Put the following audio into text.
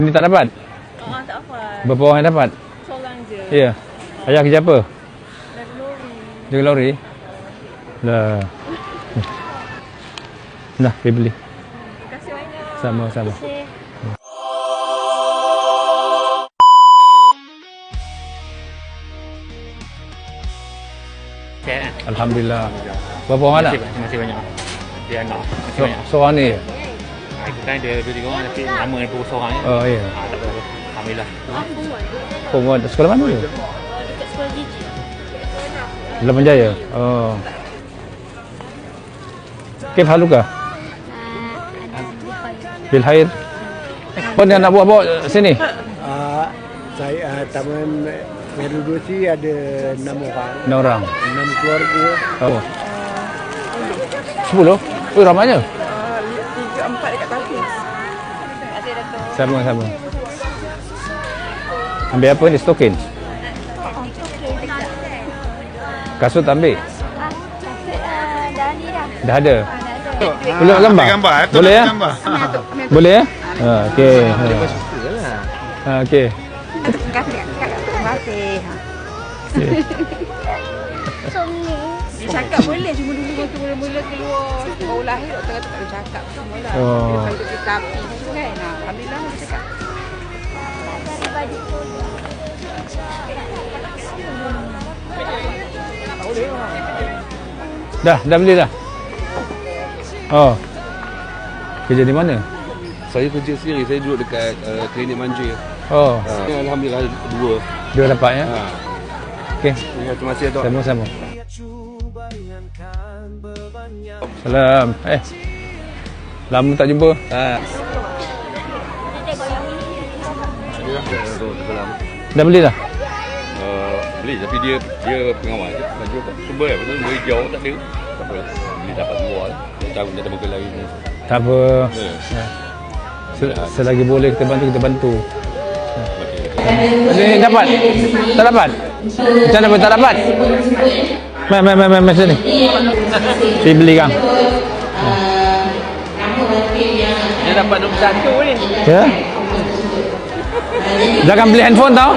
Ini tak dapat? Tak apa. Berapa orang yang dapat? Seorang je. Ya. Ayah kerja apa? Dari lori. Jaga lori? Dah. Nah, pergi beli. Terima kasih banyak. Sama-sama. Alhamdulillah. Berapa orang anak? Masih banyak. Dia anak. Masih banyak. Seorang ni? Itu kan dia 2-3 orang tapi nama dia pun seorang je. Oh, ya. Tak apa. Alhamdulillah. Pengumuman sekolah mana tu? Dekat sekolah gigi. Lapan Jaya? Oh. Kif haluka? Bil Khair. Apa ni nak bawa sini? Saya Taman Merudusi ada 6 orang. 6 orang. 6 keluarga. Oh. 10? Oh, ramainya. 3-4 dekat tapis. Adik Dato'. Sama-sama. Ambil apa ni? Stokin? Kasut ambil? Dah ada? Boleh gambar? Gambar. Boleh ya? Gambar. Boleh ya? Okey. Okey. Terima kasih. Dia cakap boleh, cuma dulu waktu mula-mula keluar baru lahir doktor kata tak boleh cakap semualah. Oh. Dia kalau kita api tu kan. Alhamdulillah dia cakap. Dah beli dah. Oh. Kerja di mana? Saya kerja sendiri, saya duduk dekat klinik Manjir. Oh. Alhamdulillah Dua dapat ya? Okey. Terima kasih Dato'. Sama-sama. Salam. Lama tak jumpa. Dah beli dah? Beli tapi dia pengawal je. Jual sumber betul beli jauh tak ada. Tak apa. Beli dapat luar. Dia tahu dia ada muka lain. Tak apa. Selagi boleh kita bantu. Ni dapat? Tak dapat? Macam mana tak dapat? Mai sini. Pergi beli kang. Dia dapat nombor 1 ni. Ya? Jangan beli handphone tau.